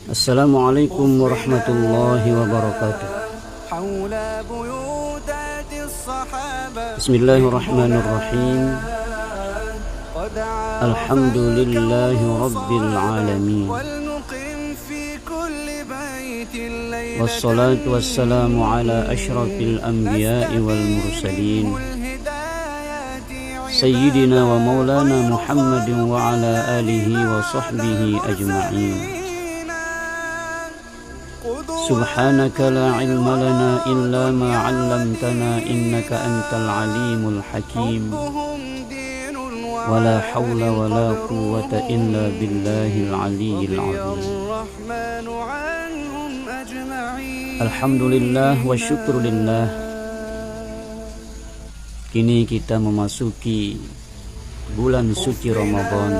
Assalamualaikum warahmatullahi wabarakatuh. Bismillahirrahmanirrahim. Alhamdulillahi rabbil alamin. Wassalatu wassalamu ala asyrafil anbiya'i wal mursalin, Sayyidina wa maulana Muhammadin wa ala alihi wa sahbihi ajma'in. Subhanaka la ilma lana illa ma 'allamtana innaka antal alimul hakim. Wa la hawla wa la quwwata illa billahil aliyyil azim. Alhamdulillah wa syukrulillah. Kini kita memasuki bulan suci Ramadan.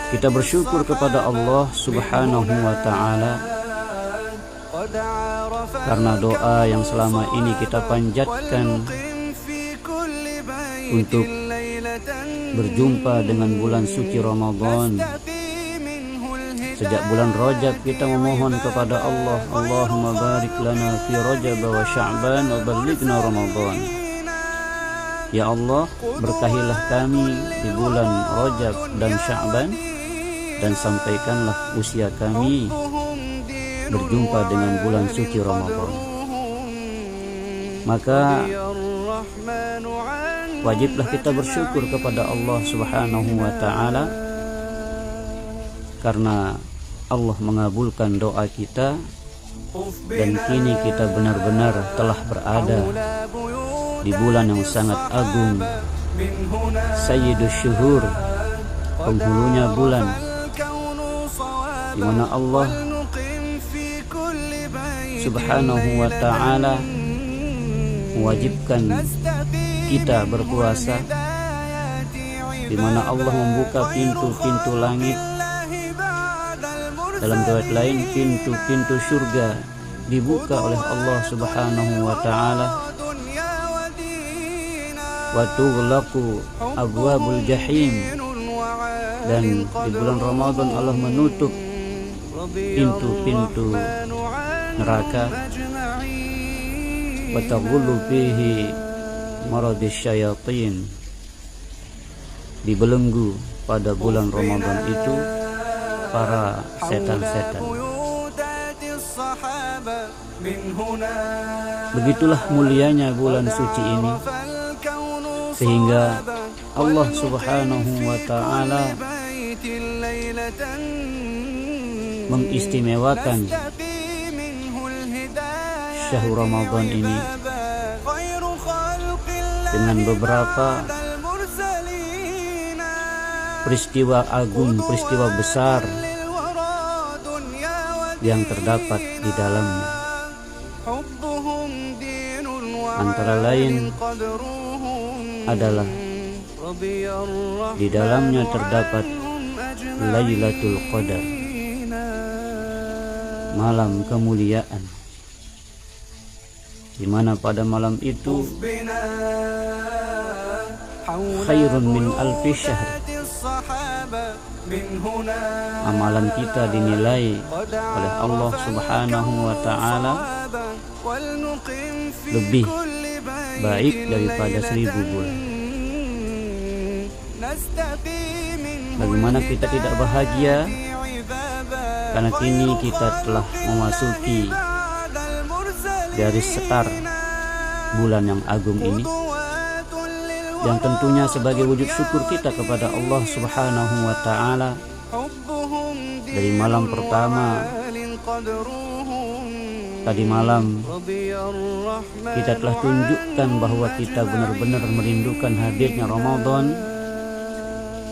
Kita bersyukur kepada Allah Subhanahu wa ta'ala karena doa yang selama ini kita panjatkan untuk berjumpa dengan bulan suci Ramadan. Sejak bulan Rajab kita memohon kepada Allah, Allahumma barik lana fi Rajab wa Sya'ban wa ballighna Ramadan. Ya Allah, berkahilah kami di bulan Rajab dan Sya'ban, dan sampaikanlah usia kami berjumpa dengan bulan suci Ramadan. Maka wajiblah kita bersyukur kepada Allah Subhanahu wa ta'ala karena Allah mengabulkan doa kita, dan kini kita benar-benar telah berada di bulan yang sangat agung, Sayyidus Syuhur, penghulunya bulan, di mana Allah Subhanahu wa ta'ala mewajibkan kita berpuasa, di mana Allah membuka pintu-pintu langit. Dalam riwayat lain, pintu-pintu surga dibuka oleh Allah Subhanahu wa ta'ala. Wa tughlaqu abwabul jahim, dan di bulan Ramadan Allah menutup pintu-pintu neraka. Wa taghullu fihi maradis syayatin, dibelenggu pada bulan Ramadan itu para setan-setan. Begitulah mulianya bulan suci ini, sehingga Allah Subhanahu wa ta'ala mengistimewakan syahrul Ramadan ini dengan beberapa peristiwa agung, peristiwa besar yang terdapat di dalamnya. Antara lain adalah di dalamnya terdapat Lailatul Qadar, malam kemuliaan, di mana pada malam itu khairun min alfi syahr, amalan kita dinilai oleh Allah Subhanahu wa ta'ala lebih baik daripada 1000 bulan. Bagaimana kita tidak bahagia karena kini kita telah memasuki garis setar bulan yang agung ini, yang tentunya sebagai wujud syukur kita kepada Allah Subhanahu wa ta'ala. Dari malam pertama, tadi malam, kita telah tunjukkan bahwa kita benar-benar merindukan hadirnya Ramadan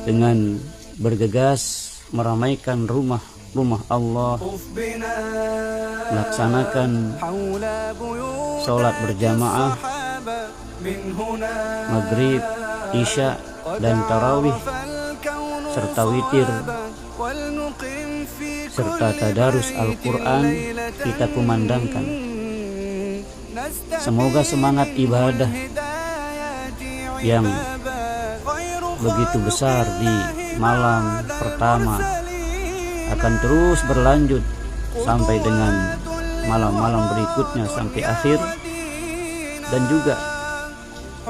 dengan bergegas meramaikan rumah Allah, melaksanakan sholat berjamaah, maghrib, isya, dan tarawih, serta witir, serta tadarus Al-Quran kita kumandangkan. Semoga semangat ibadah yang begitu besar di malam pertama akan terus berlanjut sampai dengan malam-malam berikutnya sampai akhir, dan juga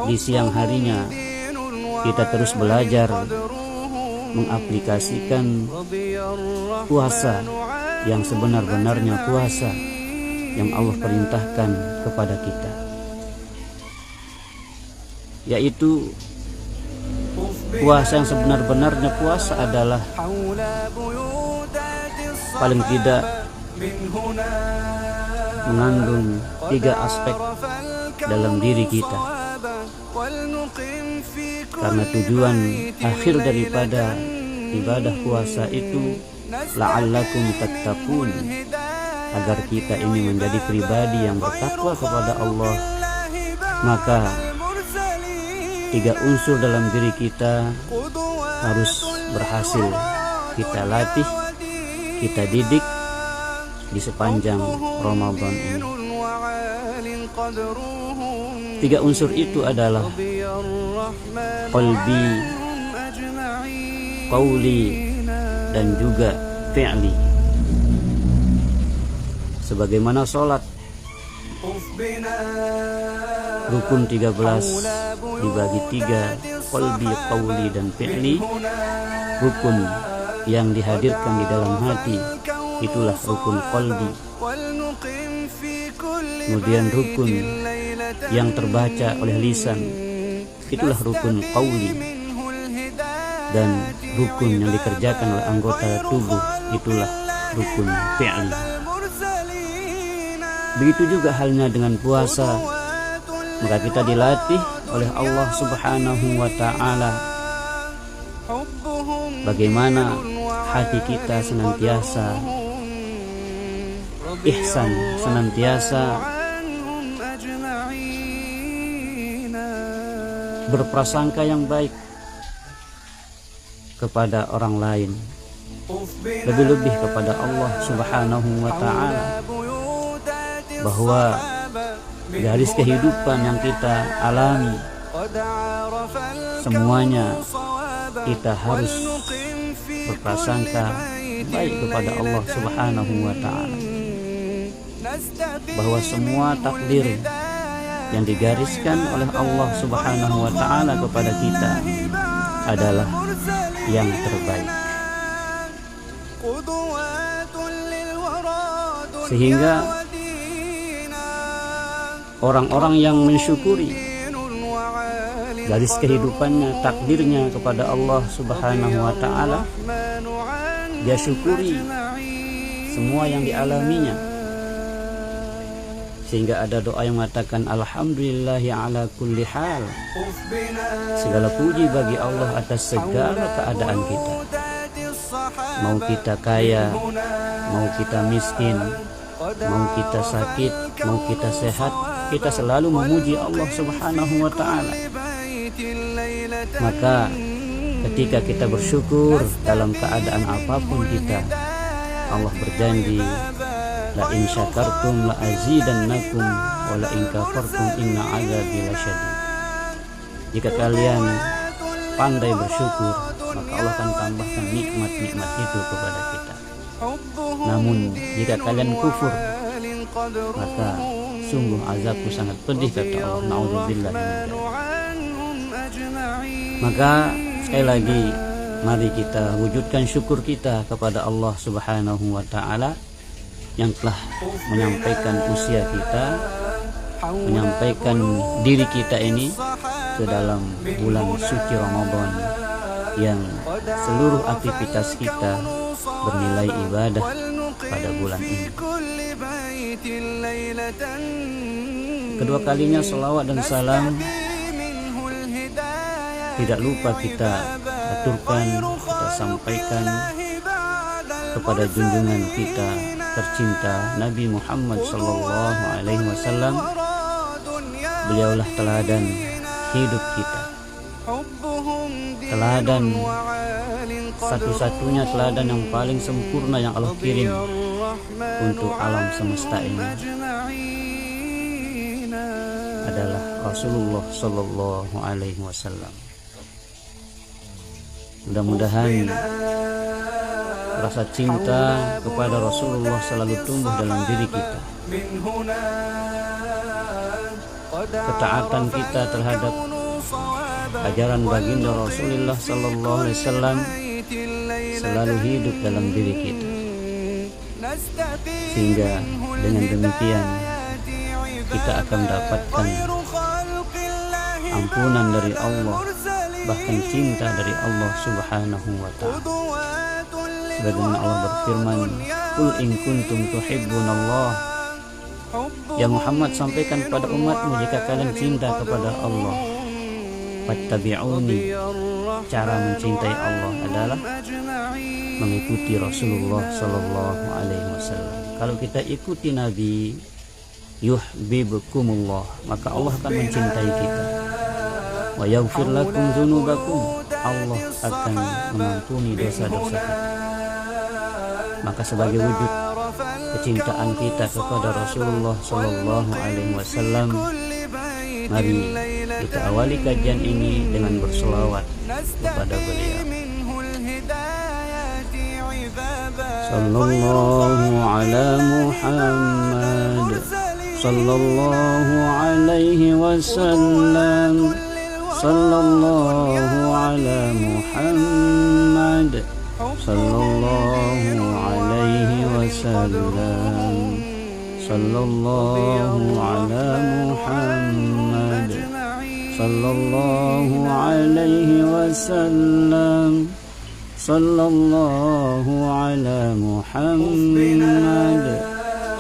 di siang harinya kita terus belajar mengaplikasikan puasa yang sebenar-benarnya puasa yang Allah perintahkan kepada kita, yaitu puasa yang sebenar-benarnya puasa adalah paling tidak mengandung 3 aspek dalam diri kita, karena tujuan akhir daripada ibadah puasa itu la'allakum tattaqun, agar kita ini menjadi pribadi yang bertakwa kepada Allah. Maka 3 unsur dalam diri kita harus berhasil kita latih, kita didik di sepanjang Ramadan ini. 3 unsur itu adalah qalbi, qauli, dan juga fi'li. Sebagaimana sholat rukun 13 dibagi 3, qalbi, qauli, dan fi'li. Rukun yang dihadirkan di dalam hati itulah rukun qalbi. Kemudian rukun yang terbaca oleh lisan itulah rukun qauli, dan rukun yang dikerjakan oleh anggota tubuh itulah rukun fi'li. Begitu juga halnya dengan puasa, maka kita dilatih oleh Allah Subhanahu wa ta'ala bagaimana hati kita senantiasa ihsan, senantiasa berprasangka yang baik kepada orang lain, lebih-lebih kepada Allah Subhanahu wa ta'ala, bahwa garis kehidupan yang kita alami semuanya kita harus berprasangka baik kepada Allah Subhanahu wa ta'ala, bahwa semua takdir yang digariskan oleh Allah Subhanahu wa ta'ala kepada kita adalah yang terbaik. Sehingga orang-orang yang mensyukuri garis kehidupannya, takdirnya kepada Allah Subhanahu wa ta'ala, dia syukuri semua yang dialaminya, sehingga ada doa yang mengatakan alhamdulillahi ala kulli hal, segala puji bagi Allah atas segala keadaan kita, mau kita kaya, mau kita miskin, mau kita sakit, mau kita sehat, kita selalu memuji Allah Subhanahu wa ta'ala. Maka ketika kita bersyukur dalam keadaan apapun kita, Allah berjanji la in syakartum la azidannakum wa la in kafartum inna azabi lasyadid. Jika kalian pandai bersyukur, maka Allah akan tambahkan nikmat-nikmat itu kepada kita. Namun jika kalian kufur, maka sungguh azabku sangat pedih, kata Allah. Na'udzubillah min dzalik. Maka sekali lagi, mari kita wujudkan syukur kita kepada Allah Subhanahu wa ta'ala yang telah menyampaikan usia kita, menyampaikan diri kita ini ke dalam bulan suci Ramadan, yang seluruh aktivitas kita bernilai ibadah pada bulan ini. Kedua kalinya salawat dan salam tidak lupa kita aturkan, kita sampaikan kepada junjungan kita tercinta Nabi Muhammad SAW. Beliaulah teladan hidup kita, teladan satu-satunya teladan yang paling sempurna yang Allah kirim untuk alam semesta ini adalah Rasulullah SAW. Mudah-mudahan rasa cinta kepada Rasulullah selalu tumbuh dalam diri kita. Ketaatan kita terhadap ajaran baginda Rasulullah sallallahu alaihi wasallam selalu hidup dalam diri kita. Sehingga dengan demikian kita akan mendapatkan ampunan dari Allah, bahkan cinta dari Allah Subhanahu wa ta'ala. Sebagaimana Allah berfirman, "Qul in kuntum tuhibbunallah." Ya Muhammad, sampaikan kepada umatmu jika kalian cinta kepada Allah, fattabi'uni. Cara mencintai Allah adalah mengikuti Rasulullah sallallahu alaihi wasallam. Kalau kita ikuti Nabi, yuhibbukumullah, maka Allah akan mencintai kita. Wa yaghfir lakum dzunubakum, Allah akan mengampuni dosa-dosa kita. Maka sebagai wujud kecintaan kita kepada Rasulullah sallallahu alaihi wasallam, mari kita awali kajian ini dengan berselawat kepada beliau. Sallallahu ala Muhammad, sallallahu alaihi wasallam, sallallahu ala Muhammad, sallallahu alaihi wasallam, sallallahu ala Muhammad, sallallahu alaihi wasallam, sallallahu ala Muhammad,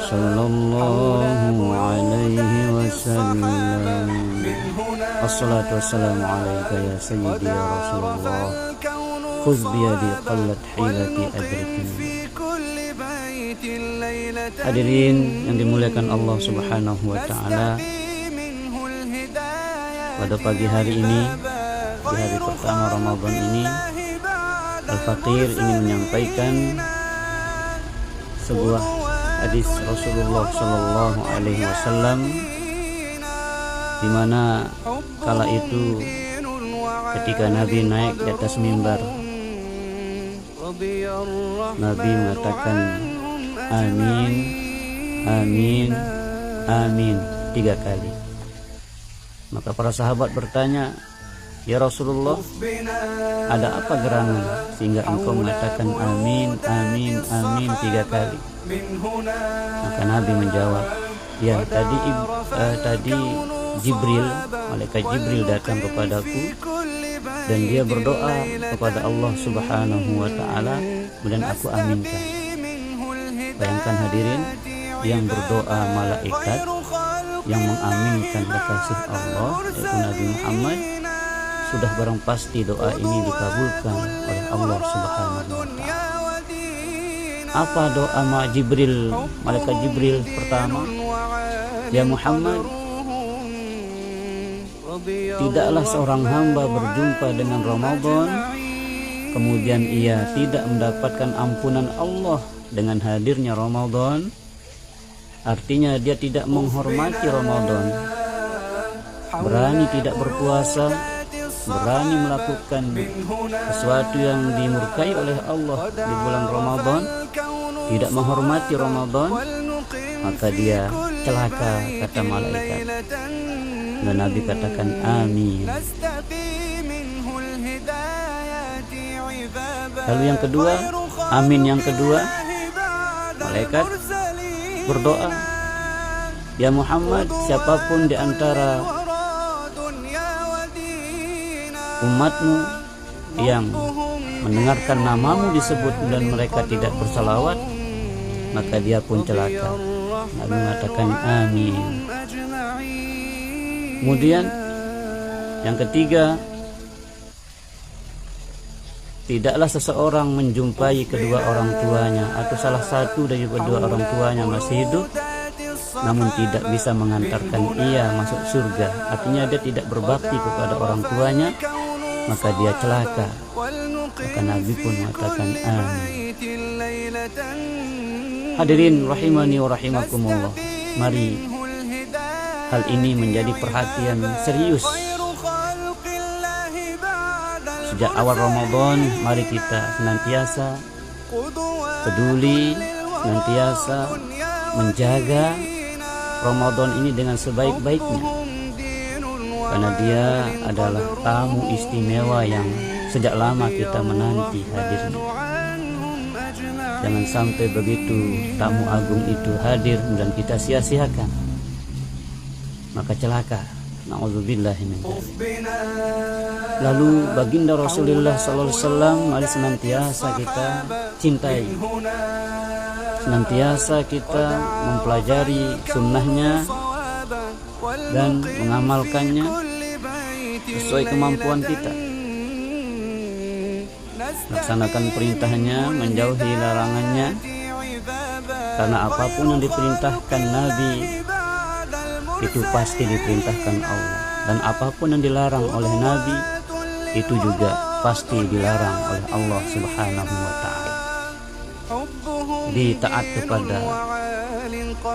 sallallahu alaihi wasallam. Assalatu wassalamu alaika ya sayyidi ya Rasulullah, khudh biyadi qallat hilati adrikni. Hadirin yang dimuliakan Allah Subhanahu wa ta'ala, pada pagi hari ini, di hari pertama Ramadan ini, Al-Faqir ingin menyampaikan sebuah hadis Rasulullah sallallahu alaihi wasallam, di mana kala itu ketika Nabi naik di atas mimbar, Nabi mengatakan amin, amin, amin 3 kali. Maka para sahabat bertanya, "Ya Rasulullah, ada apa gerangan sehingga engkau mengatakan amin, amin, amin 3 kali?" Maka Nabi menjawab, "Ya, tadi Jibril, malaikat Jibril datang kepadaku dan dia berdoa kepada Allah Subhanahu wa ta'ala, kemudian aku aminkan." Bayangkan hadirin, yang berdoa malaikat, yang mengaminkan kekasih Allah yaitu Nabi Muhammad, sudah barang pasti doa ini dikabulkan oleh Allah Subhanahu wa ta'ala. Apa doa malaikat Jibril pertama? Ya Muhammad, tidaklah seorang hamba berjumpa dengan Ramadan kemudian ia tidak mendapatkan ampunan Allah dengan hadirnya Ramadan. Artinya dia tidak menghormati Ramadan, berani tidak berpuasa, berani melakukan sesuatu yang dimurkai oleh Allah di bulan Ramadan, tidak menghormati Ramadan, maka dia celaka, kata malaikat. Dan Nabi katakan amin. Lalu yang kedua, amin yang kedua, malaikat berdoa, ya Muhammad, siapapun di antara umatmu yang mendengarkan namamu disebut dan mereka tidak bersalawat, maka dia pun celaka. Nabi mengatakan amin. Kemudian yang ketiga, tidaklah seseorang menjumpai kedua orang tuanya atau salah satu dari kedua orang tuanya masih hidup namun tidak bisa mengantarkan ia masuk surga. Artinya dia tidak berbakti kepada orang tuanya, maka dia celaka. Maka Nabi pun mengatakan amin. Hadirin rahimani wa rahimakumullah, mari hal ini menjadi perhatian serius sejak awal Ramadan, mari kita senantiasa peduli, senantiasa menjaga Ramadan ini dengan sebaik-baiknya, karena dia adalah tamu istimewa yang sejak lama kita menanti hadirnya. Jangan sampai begitu tamu agung itu hadir dan kita sia-siakan, maka celaka. Na'udzubillah min dzalik. Lalu baginda Rasulullah SAW, mari senantiasa kita cintai, senantiasa kita mempelajari sunnahnya dan mengamalkannya sesuai kemampuan kita. Laksanakan perintahnya, menjauhi larangannya, karena apapun yang diperintahkan Nabi itu pasti diperintahkan Allah, dan apapun yang dilarang oleh Nabi itu juga pasti dilarang oleh Allah Subhanahu wa ta'ala. Jadi taat kepada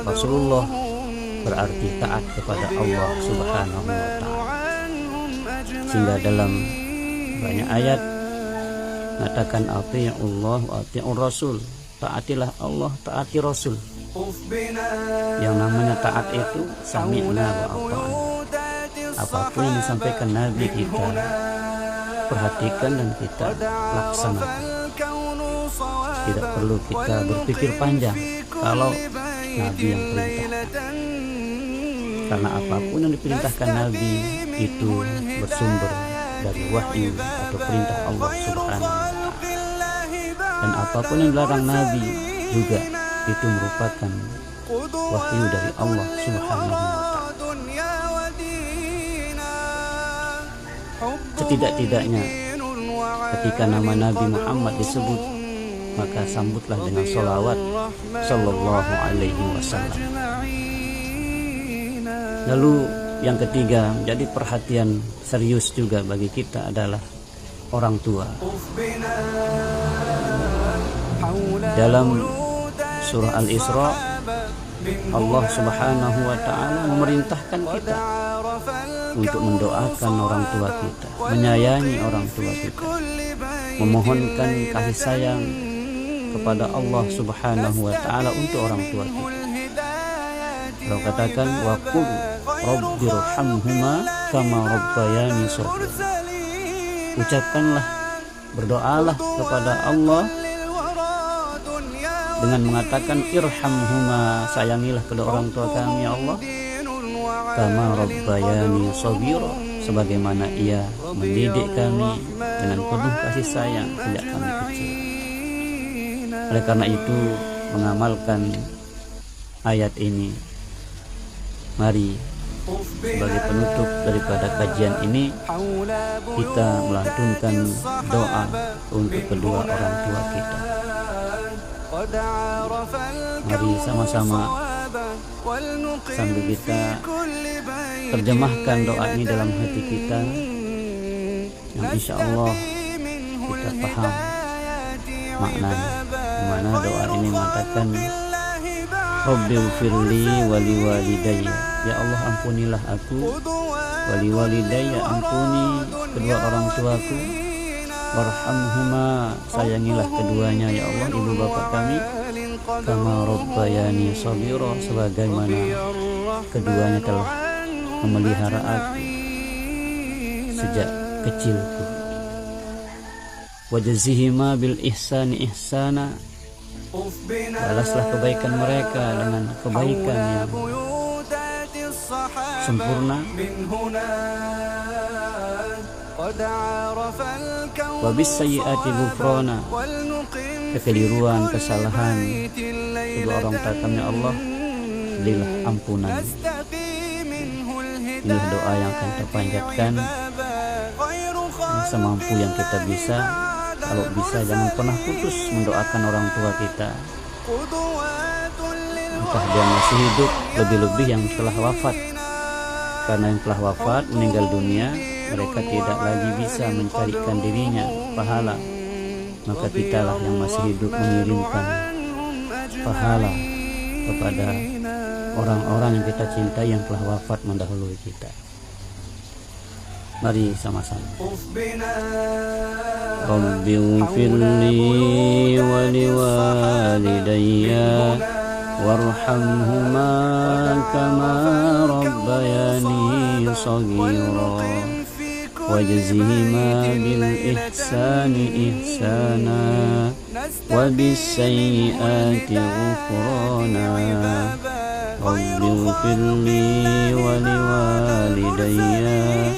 Rasulullah berarti taat kepada Allah Subhanahu wa ta'ala. Sehingga dalam banyak ayat mengatakan ati'ullah wa ati'ur rasul, taatilah Allah, taati Rasul. Yang namanya taat itu sami'na wa ata'na. Apapun yang disampaikan Nabi kita perhatikan dan kita laksanakan. Tidak perlu kita berpikir panjang kalau Nabi yang perintahkan, karena apapun yang diperintahkan Nabi itu bersumber dari wahyu atau perintah Allah Subhanahu wa ta'ala. Dan apapun yang dilarang Nabi juga itu merupakan wahyu dari Allah Subhanahu wa ta'ala. Setidak-tidaknya ketika nama Nabi Muhammad disebut, maka sambutlah dengan sholawat sallallahu alaihi wasallam. Lalu yang ketiga, menjadi perhatian serius juga bagi kita adalah orang tua. Dalam surah Al-Isra, Allah Subhanahu wa ta'ala memerintahkan kita untuk mendoakan orang tua kita, menyayangi orang tua kita, memohonkan kasih sayang kepada Allah Subhanahu wa ta'ala untuk orang tua kita. Allah katakan wa qul rabbirhamhuma kama rabbayani shaghira. Ucapkanlah, berdoalah kepada Allah dengan mengatakan irhamhuma, sayangilah kedua orang tua kami ya Allah, kama rabbayani shaghira, sebagaimana ia mendidik kami dengan penuh kasih sayang sejak kami kecil. Oleh karena itu, mengamalkan ayat ini, mari sebagai penutup daripada kajian ini kita melantunkan doa untuk kedua orang tua kita. Mari sama-sama sambil kita terjemahkan doa ini dalam hati kita, yang insya Allah kita paham maknanya. Dimana doa ini mengatakan Rabbighfirli wali walidayya, ya Allah ampunilah aku, wali walidayya, ampuni kedua orang tuaku, warhamhuma, sayangilah keduanya ya Allah, ibu bapak kami, kama rabbayani shaghira, sebagaimana keduanya telah memelihara aku sejak kecilku. Wajazihima bil ihsani ihsana, balaslah kebaikan mereka dengan kebaikan yang sempurna. Wabis sayyiati ghufrana, kekeliruan, kesalahan kedua orang tua kami ya Allah, berilah ampunan. Inilah doa yang akan kita panjatkan semampu yang kita bisa. Kalau bisa jangan pernah putus mendoakan orang tua kita, entah dia masih hidup, lebih-lebih yang telah wafat. Karena yang telah wafat, meninggal dunia, mereka tidak lagi bisa mencarikan dirinya pahala, maka kitalah yang masih hidup mengirimkan pahala kepada orang-orang yang kita cintai yang telah wafat mendahului kita. Mari sama-sama. Rabbi ighfirli wa liwalidayya warhamhuma kama rabbayani shaghira wajzihima bil ihsani ihsana wa bis sayyiati ghufrana. Rabbi ighfirli wa liwalidayya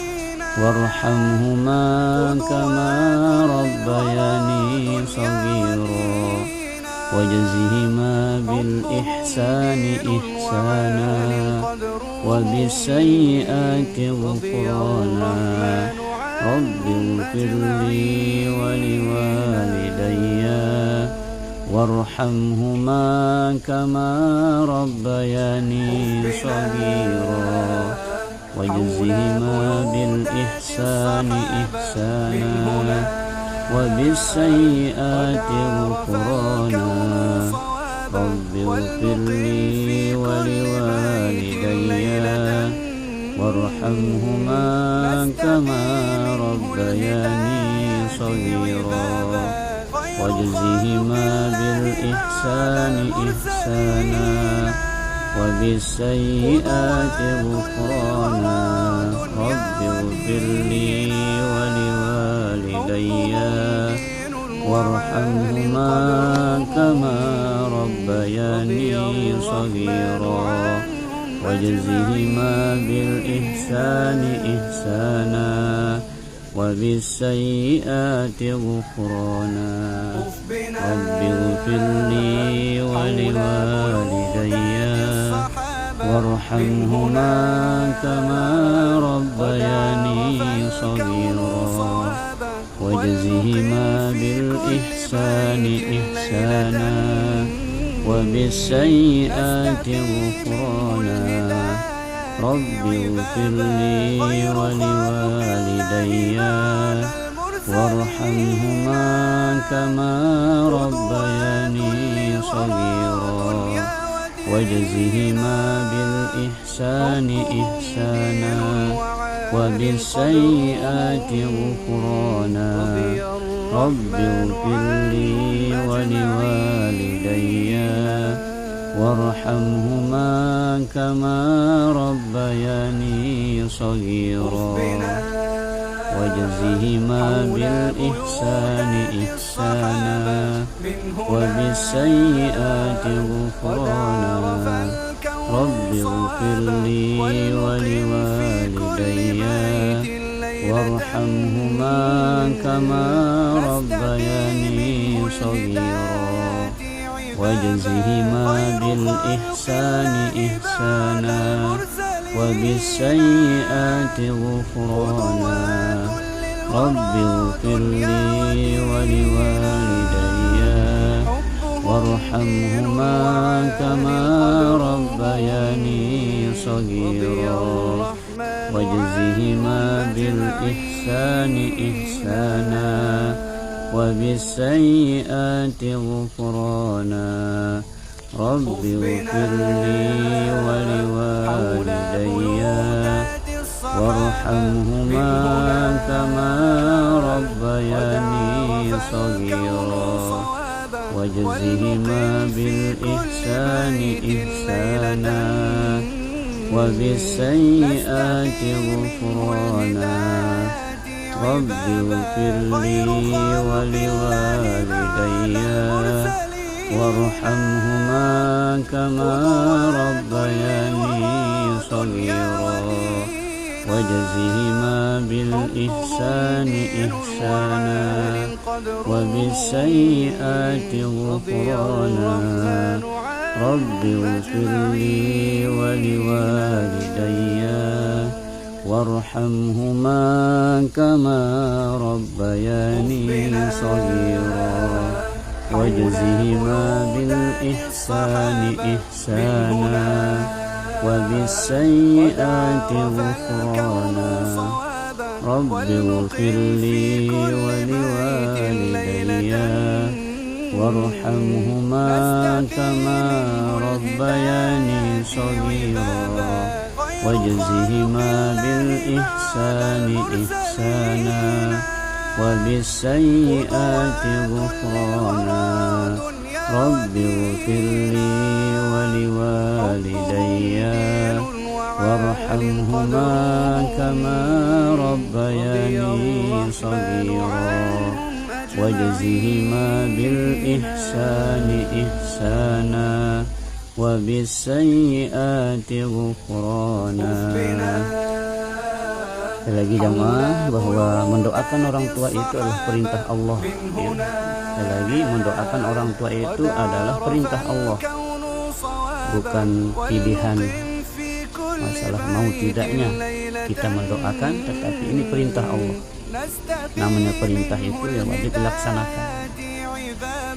warhamhuma kama rabbayani shaghira wajzihima bil ihsani ihsana wa bis sayyiati ghufrana. Rabbi ighfirli wa liwalidayya warhamhuma kama rabbayani shaghira wajzihima bil ihsani ihsana wa bis sayyiati ghufrana. Rabbi ighfirli wa liwalidayya warhamhuma kama rabbayani shaghira wajzihima bil ihsani ihsana wa bis sayyiati ghufrana. Rabbi ighfirli wa liwalidayya warhamhuma kama rabbayani shaghira wajzihima bil ihsani ihsana wa bis sayyiati ghufrana. Rabbi ighfirli wa liwalidayya warhamhuma kama rabbayani shaghira wajzihima bil ihsani ihsana wa bis sayyiati ghufrana. Rabbi ighfirli wa liwalidayya warhamhuma kama rabbayani shaghira wajzihima bil ihsani ihsana wa bis sayyiati ghufrana. Rabbi ighfirli wa liwalidayya warhamhuma kama rabbayani shaghira wajzihima bil ihsani ihsana wa bis sayyiati ghufrana. Rabbi ighfirli wa liwalidayya warhamhuma kama rabbayani shaghira wajzihima bil ihsani ihsana wa bis sayyiati ghufrana. Rabbi ighfirli wa liwalidayya warhamhuma kama rabbayani shaghira wajzihima bil ihsani ihsana wa bis sayyiati ghufrana. Rabbi ighfirli wa liwalidayya warhamhuma kama rabbayani shaghira wajzihima bil ihsani ihsana wa bis sayyiati ghufrana. Rabbi ighfirli wa liwalidayya warhamhuma kama rabbayani shaghira wajzihima bil ihsani ihsana wa bis sayyiati ghufrana. Rabbi ighfirli wa liwalidayya warhamhuma kama rabbayani shaghira wajzihima bil ihsani ihsana wa bis sayyiati ghufrana. Rabbi ighfirli wa liwalidayya warhamhuma kama rabbayani shaghira wajzihima bil ihsani ihsana wa bis sayyiati ghufrana rabbi ighfirli wa liwalidayya warhamhuma kama rabbayani shaghira wajzihima bil ihsani ihsana wa bis sayyiati ghufrana. Lagi jamaah bahwa mendoakan orang tua itu adalah perintah Allah ya. Lagi mendoakan orang tua itu adalah perintah Allah, bukan pilihan masalah mau tidaknya kita mendoakan, tetapi ini perintah Allah. Namanya perintah itu yang wajib dilaksanakan.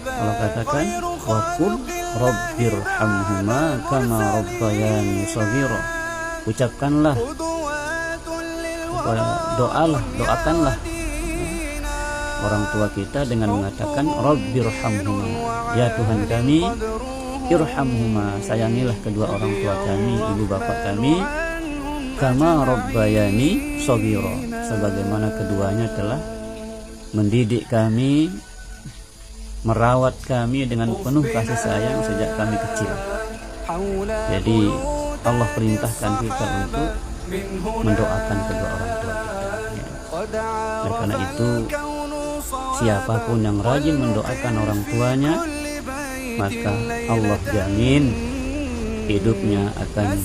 Allah katakan wa qul rabbirhamhuma kama rabbayani shaghira. Ucapkanlah, doakanlah orang tua kita dengan mengatakan rabbirhamhuma, ya Tuhan kami, irhamhuma, sayangilah kedua orang tua kami, ibu bapak kami, kama rabbayani shaghira, sebagaimana keduanya telah mendidik kami, merawat kami dengan penuh kasih sayang sejak kami kecil. Jadi Allah perintahkan kita untuk mendoakan kedua orang tua kita ya. Nah, karena itu siapapun yang rajin mendoakan orang tuanya, maka Allah jamin hidupnya akan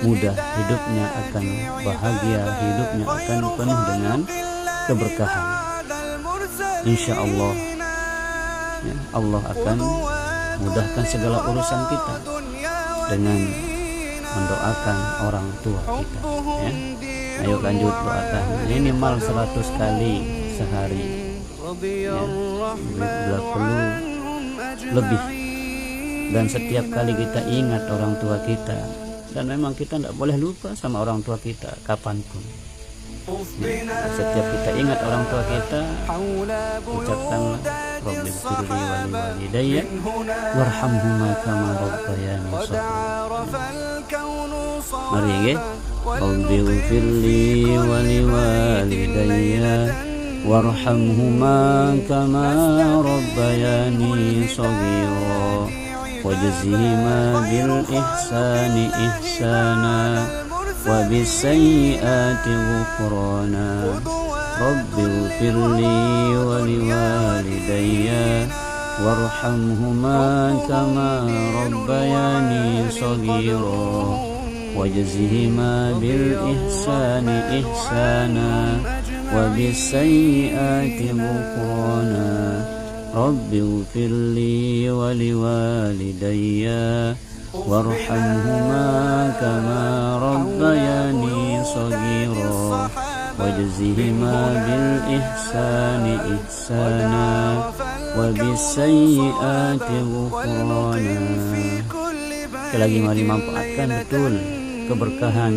mudah, hidupnya akan bahagia, hidupnya akan penuh dengan keberkahan. Insya Allah ya, Allah akan mudahkan segala urusan kita dengan mendoakan orang tua kita ya. Ayo lanjut doakan minimal 100 kali sehari ya. Bila perlu lebih, dan setiap kali kita ingat orang tua kita, dan memang kita tidak boleh lupa sama orang tua kita kapanpun ya. Setiap kita ingat orang tua kita, ucapkanlah rabbi ighfirli wa liwalidayya warhamhuma kama rabbayani shaghira. Mari nggih, rabbi ighfirli wa liwalidayya warhamhuma kama rabbayani shaghira wajzihima bil ihsani ihsana wa bis sayyiati ghufrana rabbi ighfirli wa liwalidayya warhamhuma kama rabbayani shaghira wajzihima bil ihsani ihsana wa bis sayyiati ghufrana rabbi ighfirli wa liwalidayya warhamhuma kama rabbayani shaghira wajzihima bil ihsani ihsana wa bis sayyiati ghufrana. Sekali lagi mari manfaatkan betul keberkahan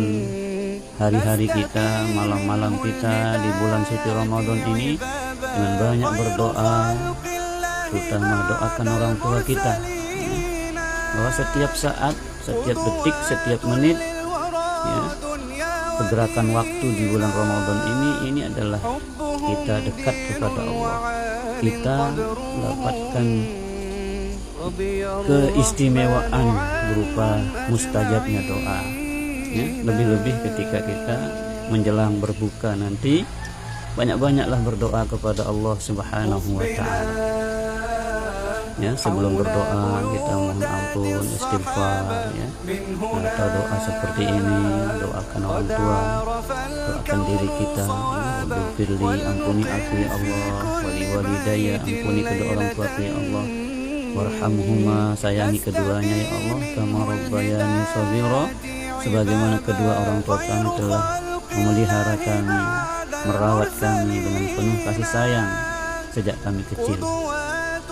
hari-hari kita, malam-malam kita di bulan suci Ramadan ini dengan banyak berdoa, terutama doakan orang tua kita bahwa setiap saat, setiap detik, setiap menit ya, pergerakan waktu di bulan Ramadan ini adalah kita dekat kepada Allah, kita mendapatkan keistimewaan berupa mustajabnya doa ya. Lebih-lebih ketika kita menjelang berbuka nanti, banyak-banyaklah berdoa kepada Allah Subhanahu wa ta'ala ya. Sebelum berdoa kita mohon ampun, istighfar ya, atau doa seperti ini, doakan orang tua, doakan diri kita ya. Rabbighfirli, ampuni aku ya Allah, waliwalidayya, ampuni kedua orang tua ya Allah, warhamhuma, sayangi keduanya ya Allah, kama rabbayani shaghira, sebagaimana kedua orang tua kami telah memelihara kami, merawat kami dengan penuh kasih sayang sejak kami kecil.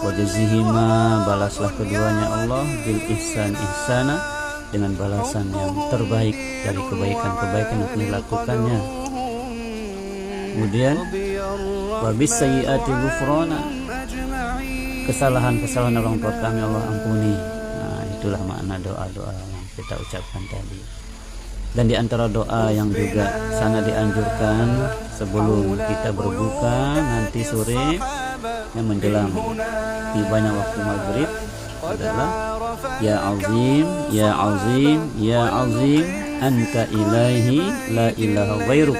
Wajzihima, balaslah keduanya Allah bil ihsan ihsana, dengan balasan yang terbaik dari kebaikan-kebaikan yang telah dilakukannya. Kemudian wabis sayyiati ghufrana, kesalahan-kesalahan orang tua kami Allah ampuni. Nah, itulah makna doa-doa yang kita ucapkan tadi. Dan di antara doa yang juga sangat dianjurkan sebelum kita berbuka nanti sore yang menjelang tibanya waktu maghrib adalah ya azim ya azim ya azim anta ilahi la ilaha ghairuk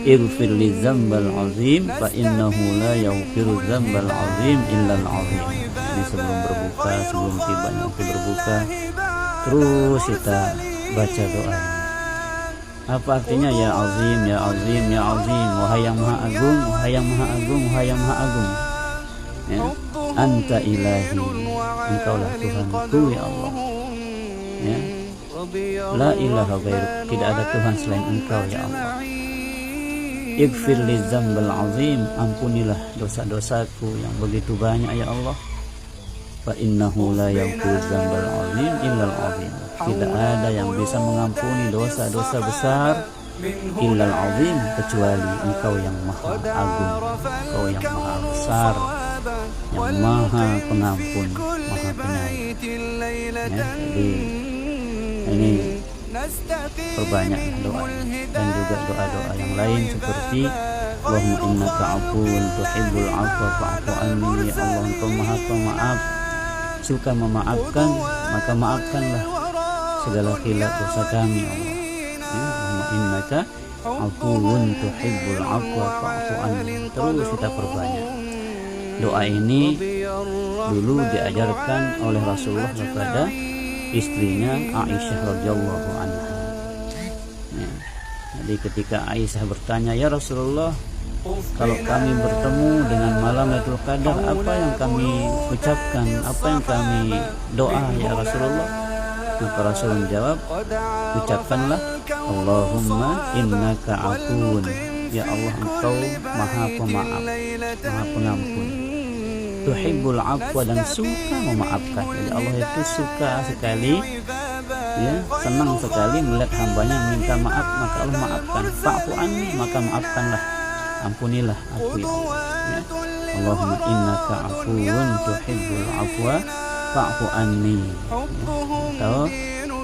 ighfir li dzambal azim fa innahu la yaghfiru dzambal azim illa al azim. Ini sebelum berbuka, sebelum tibanya waktu berbuka terus kita baca doa. Apa artinya ya azim ya azim ya azim, wahai yang maha agung, wahai yang maha agung, wahai yang maha agung ya. Anta ilahi, engkaulah Tuhanku ya Allah ya. La ilaha ghairuk, tidak ada Tuhan selain engkau ya Allah. Ighfir li dzambal azim, ampunilah dosa-dosaku yang begitu banyak ya Allah. Fa innahu la yaghfiru dzambal azim illal azim, tidak ada yang bisa mengampuni dosa-dosa besar illal azim kecuali engkau yang maha agung, engkau yang maha besar, yang maha pengampun, maha penyayang ya. Jadi ini perbanyak doa dan juga doa-doa yang lain seperti Allahumma innaka afuwun tuhibbul afwa fa'fu anni, ya Allah engkau maha pemaaf, suka memaafkan, maka maafkanlah segala khilaf dosa kami ya Allah ya. Allahumma innaka afuwun tuhibbul afwa fa'fu anni. Terus kita perbanyak doa ini. Dulu diajarkan oleh Rasulullah kepada istrinya Aisyah radhiyallahu anha ya. Jadi ketika Aisyah bertanya, ya Rasulullah, kalau kami bertemu dengan malam Lailatul Qadar, apa yang kami ucapkan, apa yang kami doa ya Rasulullah? Maka Rasul menjawab, ucapkanlah Allahumma innaka afuwun, ya Allah engkau maha pemaaf, maha pengampun, tuhibbul afwa, dan suka memaafkan. Jadi Allah itu suka sekali ya, senang sekali melihat hambanya minta maaf, maka Allah maafkan. Fa'fu anni, maka maafkanlah, ampunilah aku ya Allah ya. Allahumma innaka afuwun tuhibbul afwa fa'fu anni ya. Atau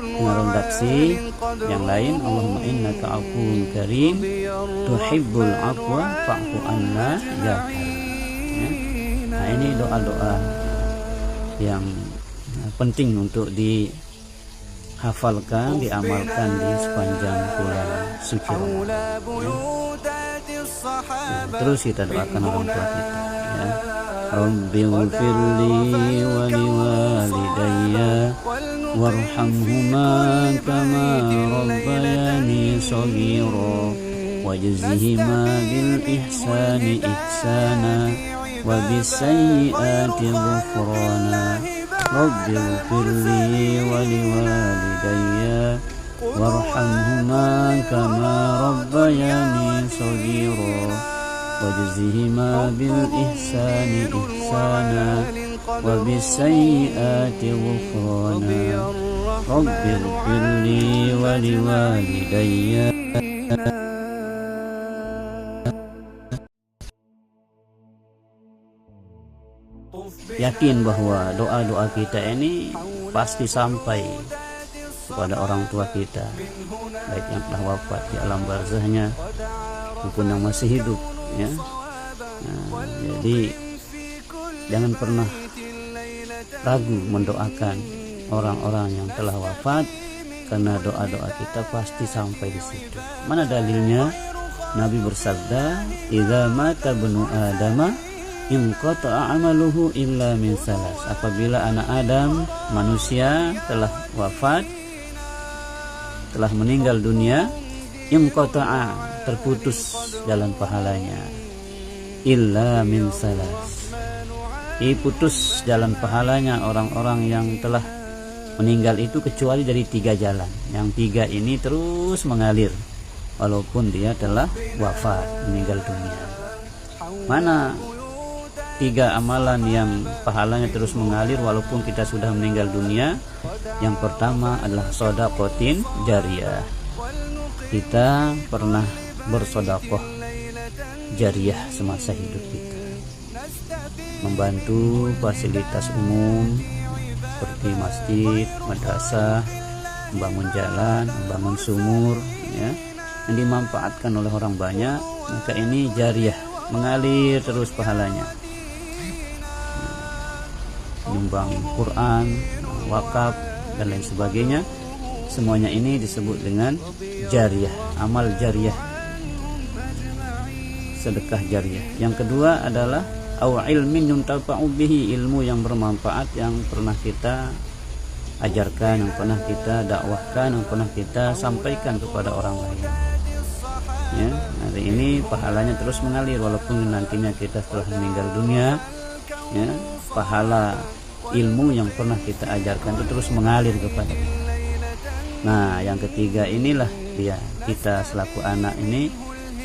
dengan redaksi yang lain, Allahumma innaka afuwun karim tuhibbul afwa fa'fu anna ya karim ya. Nah ini doa-doa yang penting untuk dihafalkan, diamalkan di sepanjang bulan suci Ramadan ya. Terus kita doakan orang tua kita ya. Rabbighfirli wa liwalidayya warhamhuma kama rabbayani shaghira wajzihima bil ihsani ihsana wa bis sayyiati ghufrana. Rabbighfirli wa liwalidayya warhamhuma kama rabbayani shaghira wajzihima bil ihsani ihsana wa bis sayyiati ghufrana. Rabbighfirli wa liwalidayya. Yakin bahwa doa-doa kita ini pasti sampai kepada orang tua kita, baik yang telah wafat di alam barzahnya maupun yang masih hidup ya. Nah, jadi jangan pernah ragu mendoakan orang-orang yang telah wafat, karena doa-doa kita pasti sampai di situ. Mana dalilnya? Nabi bersabda, "Idza mata ibnu Adama inqata'a amaluhu illa min salas." Apabila anak Adam, manusia, telah wafat, telah meninggal dunia, inqata'a, terputus jalan pahalanya, illa min salas, putus jalan pahalanya orang-orang yang telah meninggal itu kecuali dari 3 jalan. Yang 3 ini terus mengalir walaupun dia telah wafat, meninggal dunia. Mana 3 amalan yang pahalanya terus mengalir walaupun kita sudah meninggal dunia? Yang pertama adalah shadaqatin jariyah. Kita pernah bersedekah jariyah semasa hidup kita, membantu fasilitas umum seperti masjid, madrasah, membangun jalan, membangun sumur, ya, yang dimanfaatkan oleh orang banyak, maka ini jariyah, mengalir terus pahalanya. Menyumbang Quran, wakaf dan lain sebagainya, semuanya ini disebut dengan jariyah, amal jariyah, sedekah jariyah. Yang kedua adalah au ilmin yuntafa'u bihi, ilmu yang bermanfaat yang pernah kita ajarkan, yang pernah kita dakwahkan, yang pernah kita sampaikan kepada orang lain. Ya, hari ini pahalanya terus mengalir walaupun nantinya kita setelah meninggal dunia, ya, pahala ilmu yang pernah kita ajarkan itu terus mengalir kepada kita. Nah, yang ketiga inilah dia, kita selaku anak ini,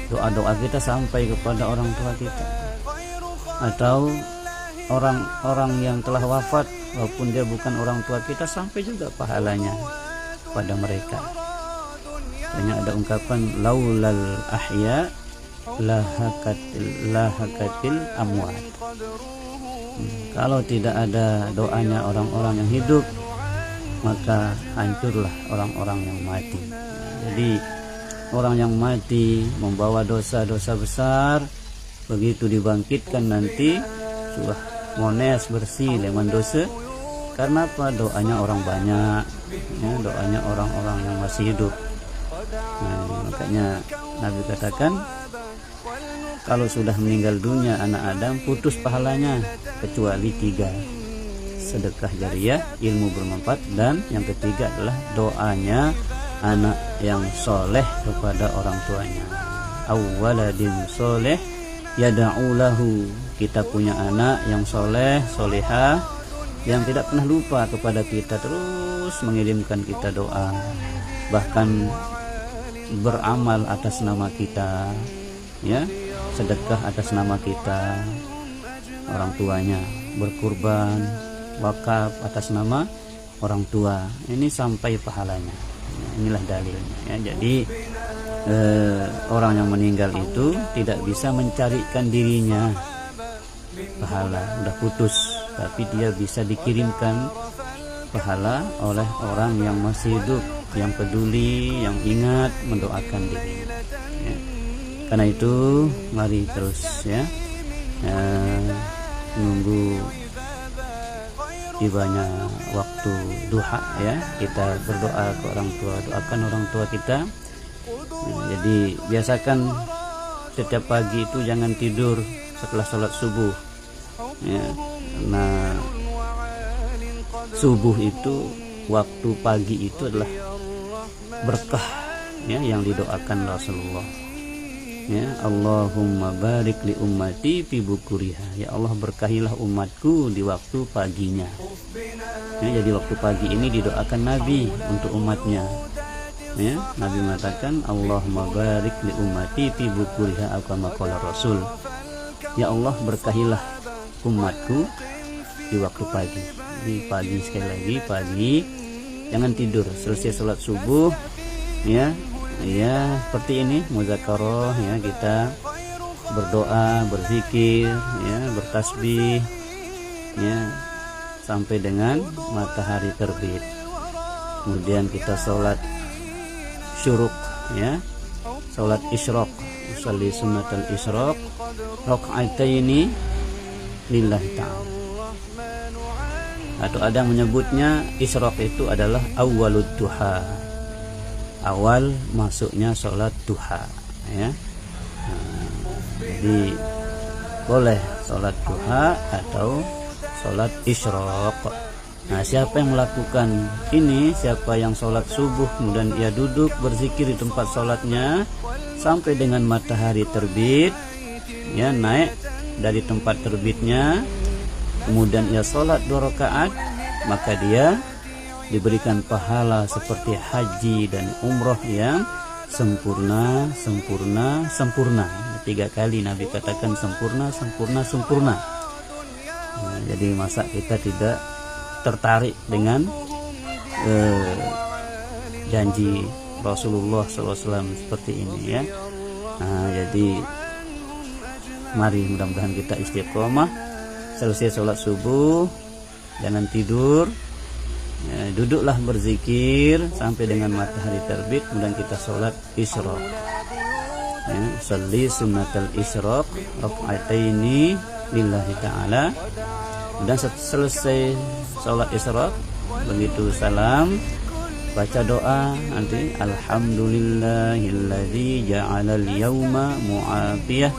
doa-doa kita sampai kepada orang tua kita atau orang-orang yang telah wafat, walaupun dia bukan orang tua kita, sampai juga pahalanya pada mereka. Hanya ada ungkapan laulal ahya lahakatil amwat. Kalau tidak ada doanya orang-orang yang hidup, maka hancurlah orang-orang yang mati. Jadi orang yang mati membawa dosa-dosa besar, begitu dibangkitkan nanti sudah mones bersih leman dosa. Karena apa? Doanya orang banyak, ya, doanya orang-orang yang masih hidup. Nah, makanya Nabi katakan kalau sudah meninggal dunia anak Adam, putus pahalanya kecuali 3: sedekah jariyah, ilmu bermanfaat, dan yang ketiga adalah doanya anak yang soleh kepada orang tuanya. Awwaladin soleh yada'u lahu, kita punya anak yang soleh, solehah, yang tidak pernah lupa kepada kita, terus mengirimkan kita doa, bahkan beramal atas nama kita, ya, sedekah atas nama kita, orang tuanya, berkurban, wakaf atas nama orang tua, ini sampai pahalanya. Inilah dalilnya, ya. Jadi orang yang meninggal itu tidak bisa mencarikan dirinya pahala, udah putus, tapi dia bisa dikirimkan pahala oleh orang yang masih hidup, yang peduli, yang ingat mendoakan diri, ya. Karena itu mari terus, ya, menunggu tibanya waktu duha, ya, kita berdoa ke orang tua, doakan orang tua kita. Jadi biasakan setiap pagi itu jangan tidur setelah sholat subuh, ya, karena subuh itu, waktu pagi itu adalah berkah, ya, yang didoakan Rasulullah, ya. Allahumma barik li ummati fi bukuriha, ya Allah berkahilah umatku di waktu paginya, ya. Jadi waktu pagi ini didoakan Nabi untuk umatnya, ya. Nabi mengatakan Allahumma barik li ummati fi bukuriha kama qala Rasul, ya Allah berkahilah umatku di waktu pagi. Di pagi, sekali lagi pagi, jangan tidur selesai sholat subuh, ya, ya, seperti ini muzakarah, ya, kita berdoa, berzikir, ya, bertasbih, ya, sampai dengan matahari terbit. Kemudian kita sholat syuruk, ya, sholat isyraq, usalli sunnatal isyraq rakaataini lillahi ta'ala. Atau ada yang menyebutnya isyraq itu adalah awwalud duha, awal masuknya sholat duha, ya. Jadi boleh sholat duha atau sholat isyraq. Nah, siapa yang melakukan ini, siapa yang sholat subuh kemudian ia duduk berzikir di tempat sholatnya sampai dengan matahari terbit, ya, naik dari tempat terbitnya, kemudian ia sholat 2 rakaat, maka dia diberikan pahala seperti haji dan umroh yang sempurna, sempurna, sempurna. 3 kali Nabi katakan sempurna, sempurna, sempurna. Nah, jadi masa kita tidak tertarik dengan janji Rasulullah SAW seperti ini, ya. Nah, jadi mari mudah-mudahan kita istiqomah, selesai sholat subuh jangan tidur, duduklah berzikir sampai dengan matahari terbit, kemudian kita sholat isyraq. Sholli sunnatal isyraq raka'ataini lillahi ta'ala. Dan selesai sholat isyraq, begitu salam baca doa nanti, alhamdulillahilladzi ja'alal yawma mu'afiyah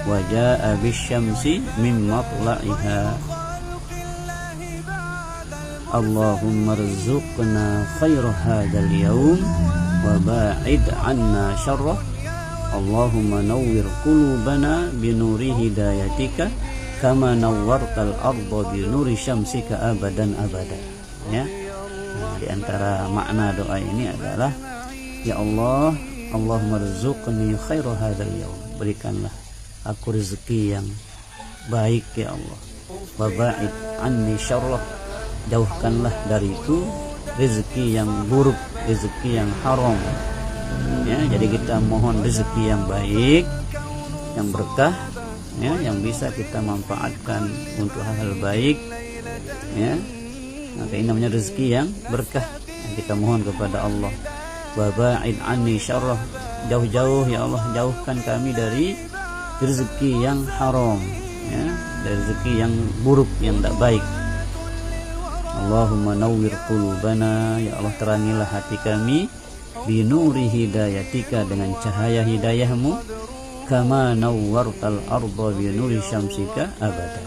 wa ja'a bisyamsi min matla'iha, Allahumma rzuqna khaira hadzal yawm wa ba'id 'anna syarrah, Allahumma nawwir qulubana bi nuri hidayatika kama nawwartal arda bi nuri syamsika abadan abada. Ya. Di antara makna doa ini adalah, ya Allah, Allahumma rzuqni khaira hadzal yawm, berikanlah aku rezeki yang baik ya Allah, wa ba'id 'anni syarrah, jauhkanlah dariku rezeki yang buruk, rezeki yang haram. Ya, jadi kita mohon rezeki yang baik, yang berkah, ya, yang bisa kita manfaatkan untuk hal-hal baik. Ya, maka ini namanya rezeki yang berkah yang kita mohon kepada Allah. Wa ba'id 'anni syarrah, jauh-jauh ya Allah, jauhkan kami dari rezeki yang haram, ya, dari rezeki yang buruk, yang tidak baik. Allahumma nawwir qulubana, ya Allah terangilah hati kami, binuri hidayatika, dengan cahaya hidayahmu, kama nawwartal arda binuri syamsika abada,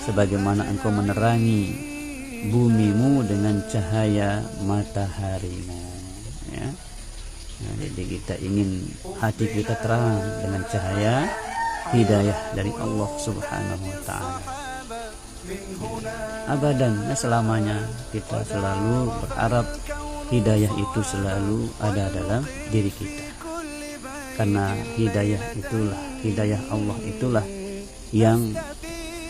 sebagaimana engkau menerangi bumimu dengan cahaya mataharimu. Ya. Nah, jadi kita ingin hati kita terang dengan cahaya hidayah dari Allah Subhanahu wa ta'ala. Abadan, selamanya kita selalu berharap hidayah itu selalu ada dalam diri kita, karena hidayah Allah itulah yang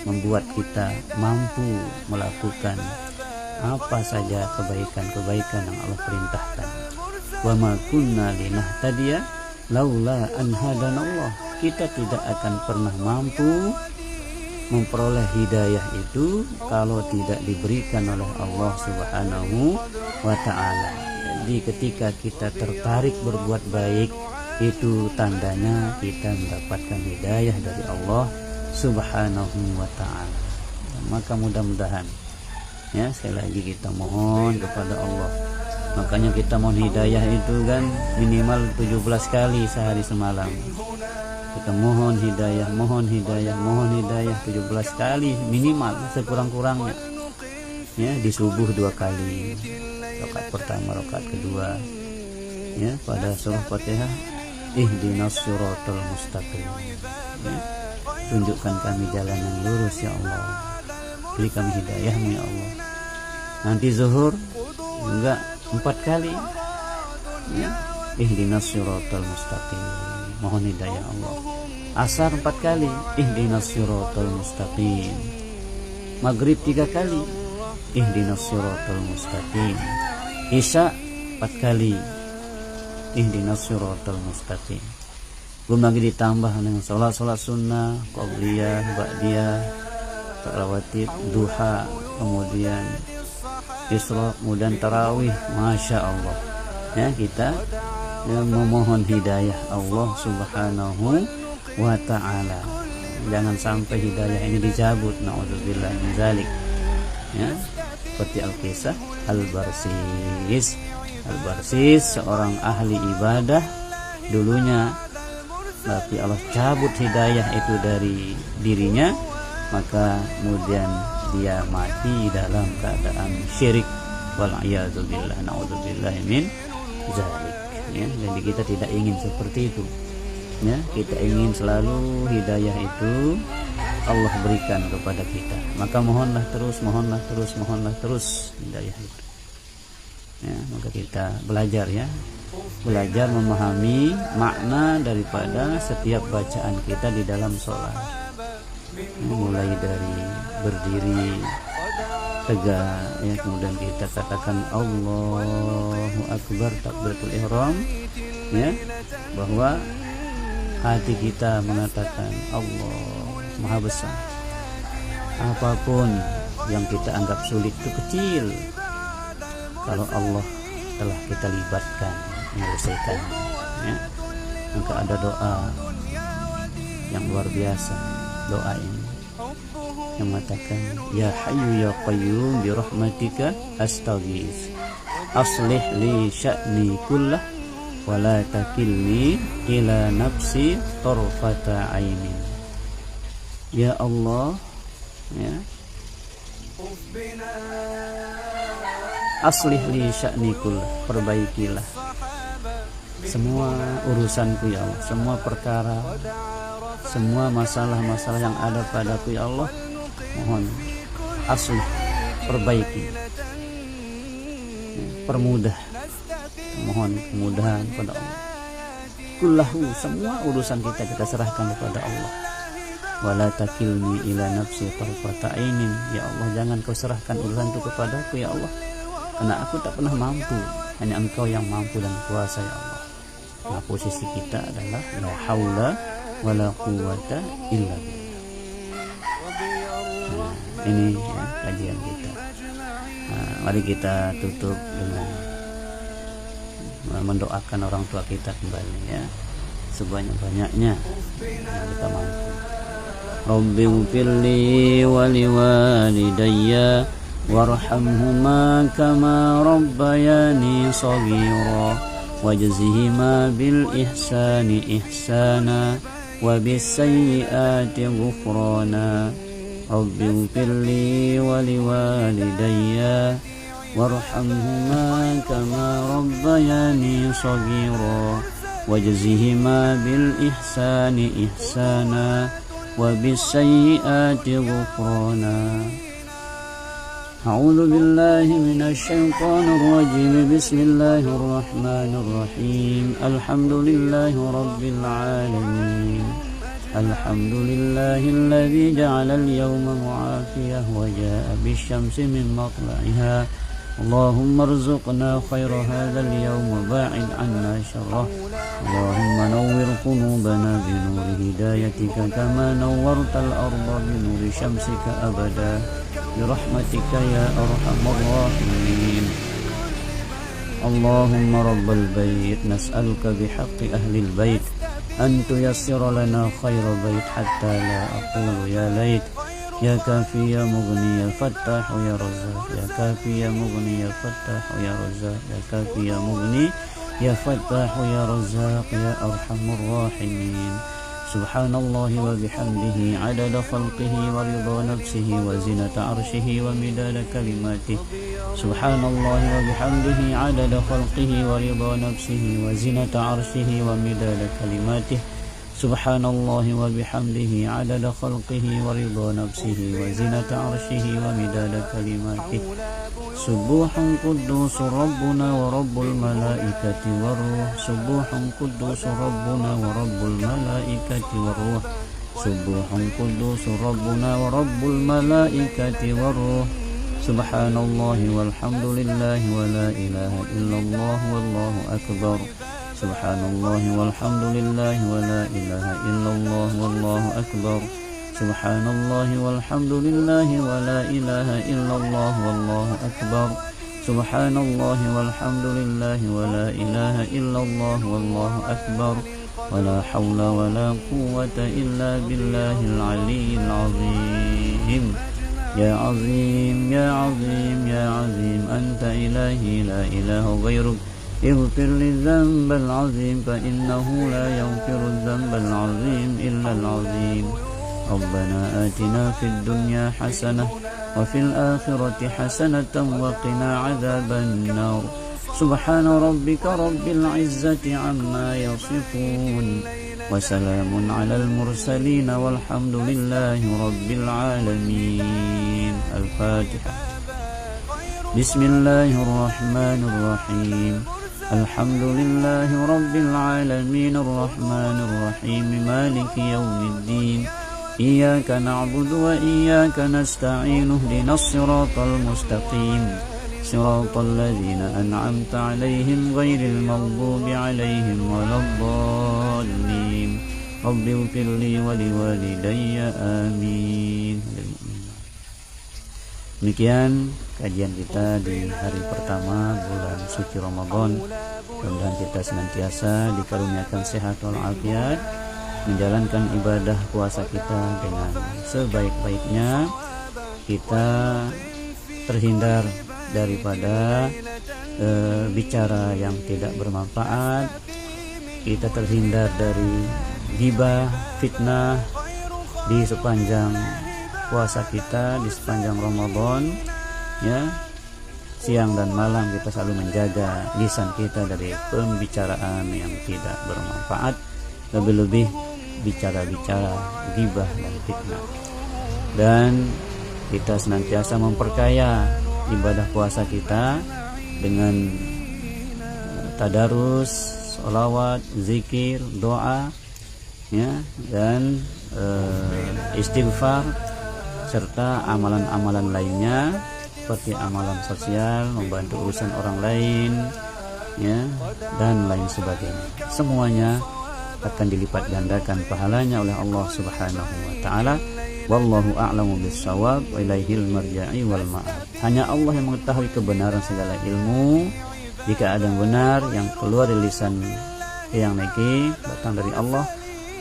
membuat kita mampu melakukan apa saja kebaikan-kebaikan yang Allah perintahkan. Wa ma kunna linahtadiya laula an hadanallah, kita tidak akan pernah mampu memperoleh hidayah itu kalau tidak diberikan oleh Allah Subhanahu wa ta'ala. Jadi ketika kita tertarik berbuat baik, itu tandanya kita mendapatkan hidayah dari Allah Subhanahu wa ta'ala. Maka mudah-mudahan, ya, sekali lagi kita mohon kepada Allah. Makanya kita mohon hidayah itu kan minimal 17 kali sehari semalam. Kita mohon hidayah 17 kali minimal, sekurang-kurangnya. Ya, di subuh 2 kali, rakaat pertama, rakaat kedua. Ya, pada surah Fatihah, ihdinas siratal mustaqim. Ya, tunjukkan kami jalan yang lurus ya Allah. Beri kami hidayahmu ya Allah. Nanti zuhur enggak 4 kali. Ya, ihdinas siratal mustaqim, mohon hidayah Allah. Asar 4 kali, ihdinas siratal mustaqim. Maghrib 3 kali, ihdinas siratal mustaqim. Isya 4 kali, ihdinas siratal mustaqim. Belum lagi ditambah dengan sholat sunnah, qabliyah, ba'diyah, rawatib, duha, kemudian isra, kemudian tarawih. Masya Allah, ya, kita memohon hidayah Allah Subhanahu wa ta'ala. Jangan sampai hidayah ini dicabut, na'udzubillah min zalik. Ya, seperti Al-Kisah Al-Barsis, seorang ahli ibadah dulunya, tapi Allah cabut hidayah itu dari dirinya, maka kemudian dia mati dalam keadaan syirik, wal'iyadzubillah, na'udzubillah min zalik. Ya, jadi kita tidak ingin seperti itu. Ya, kita ingin selalu hidayah itu Allah berikan kepada kita. Maka mohonlah terus hidayah itu. Ya, maka kita belajar, ya, belajar memahami makna daripada setiap bacaan kita di dalam sholat. Ya, mulai dari berdiri tegak, ya, kemudian kita katakan Allahu Akbar, takbiratul ihram, ya, bahwa hati kita mengatakan Allah Maha Besar. Apapun yang kita anggap sulit itu kecil, kalau Allah telah kita libatkan menyelesaikan, ya, maka ada doa yang luar biasa. Doa ini yang mengatakan, ya hayyu ya qayyum bi rahmatika astaghits, aslih li sya'ni kullah wa la takilni ila nafsi tarfata ainin. Ya Allah, ya, aslih li sya'ni kullah, perbaikilah semua urusanku ya Allah, semua perkara, semua masalah-masalah yang ada padaku ya Allah, mohon aslih, perbaiki, permudah, mohon kemudahan kepada Allah. Kullahu, semua urusan kita serahkan kepada Allah. Wala takilni ila nafsi tarfata ainin, ya Allah jangan kau serahkan urusan itu kepadaku ya Allah, karena aku tak pernah mampu, hanya Engkau yang mampu dan kuasa ya Allah. Nah, posisi kita adalah la haula wala quwwata illa billah. Nah, ini ya, kajian kita. Nah, mari kita tutup dengan mendoakan orang tua kita kembali, ya, sebanyak-banyaknya yang kita mampu. Rabbi ighfirli wa liwalidayya warhamhuma kama rabbayani shaghira wajzihima bil ihsani ihsana wa bis sayyiati ghufrana. Rabbi ighfirli wa liwalidayya warhamhuma kama rabbayani shaghira wajzihima bil ihsani ihsana wa bis sayyiati ghufrana. A'udzu billahi minasy syaithanir rajim. Bismillahir rahmanir rahim. Alhamdulillahi rabbil alamin. Alhamdulillahilladzi ja'ala al-yawma mu'afiyah wa jaa'a bisyamsi min matla'iha. Allahumma arzuqna khaira hadzal yawm wa ba'id 'anna syarrah. Allahumma nawwir qulubana bi nuri hidayatika kama nawwartal arda bi nuri syamsika abada. برحمتك يا أرحم الراحمين. اللهم رب البيت نسألك بحق أهل البيت أن تيسر لنا خير بيت حتى لا أقول يا ليت. يا كافي يا مغني يا فتاح يا رزاق. يا كافي يا مغني يا فتاح يا رزاق. يا كافي يا مغني يا فتاح يا رزاق يا أرحم الراحمين. سبحان الله وبحمده عدد خلقه ورضا نفسه وزنة عرشه ومداد كلماته. سبحان الله وبحمده عدد خلقه ورضا نفسه وزنة عرشه ومداد كلماته. سبحان الله وبحمده عدد خلقه ورضا نفسه وزنة عرشه ومداد كلماته. سبوح قدوس ربنا ورب الملائكة والروح. سبوح قدوس ربنا ورب الملائكة والروح. سبوح قدوس ربنا ورب الملائكة والروح. سبحان الله والحمد لله ولا إله إلا الله والله أكبر. سبحان الله والحمد لله ولا إله إلا الله والله أكبر. سبحان الله والحمد لله ولا إله إلا الله والله أكبر. سبحان الله والحمد لله ولا إله إلا الله والله أكبر. ولا حول ولا قوة إلا بالله العلي العظيم. يا عظيم يا عظيم يا عظيم أنت إلهي لا إله غيرك. اغفر لي الذنب العظيم فإنه لا يغفر الذنب العظيم إلا العظيم. ربنا آتنا في الدنيا حسنة وفي الآخرة حسنة وقنا عذاب النار. سبحان ربك رب العزة عما يصفون وسلام على المرسلين والحمد لله رب العالمين. الفاتحة. بسم الله الرحمن الرحيم. الحمد لله رب العالمين الرحمن الرحيم مالك يوم الدين. إياك نعبد وإياك نستعين. اهدنا الصراط المستقيم صراط الذين أنعمت عليهم غير المغضوب عليهم ولا الضالين. رب اغفر لي ولوالدي آمين. Demikian kajian kita di hari pertama bulan suci Ramadan. Mudah-mudahan kita senantiasa dikaruniakan sehat walafiat, menjalankan ibadah puasa kita dengan sebaik-baiknya. Kita terhindar daripada bicara yang tidak bermanfaat. Kita terhindar dari ghibah, fitnah di sepanjang puasa kita, di sepanjang Ramadan, ya. Siang dan malam kita selalu menjaga lisan kita dari pembicaraan yang tidak bermanfaat, lebih-lebih bicara-bicara ghibah dan fitnah. Dan kita senantiasa memperkaya ibadah puasa kita dengan tadarus, sholawat, zikir, doa, ya, dan istighfar, serta amalan-amalan lainnya seperti amalan sosial, membantu urusan orang lain, ya, dan lain sebagainya. Semuanya akan dilipat gandakan pahalanya oleh Allah Subhanahu wa taala. Wallahu a'lamu bis-shawab wa ilaihil marja'i wal ma'ab. Hanya Allah yang mengetahui kebenaran segala ilmu. Jika ada yang benar yang keluar dari lisan yang neki datang dari Allah.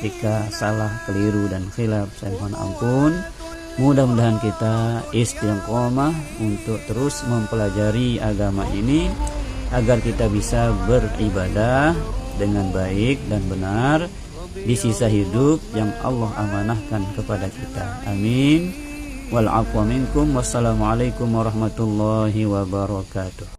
Jika salah, keliru dan khilaf, saya mohon ampun. Mudah-mudahan kita istiqomah untuk terus mempelajari agama ini agar kita bisa beribadah dengan baik dan benar di sisa hidup yang Allah amanahkan kepada kita. Amin. Wal afwa minkum. Wassalamualaikum warahmatullahi wabarakatuh.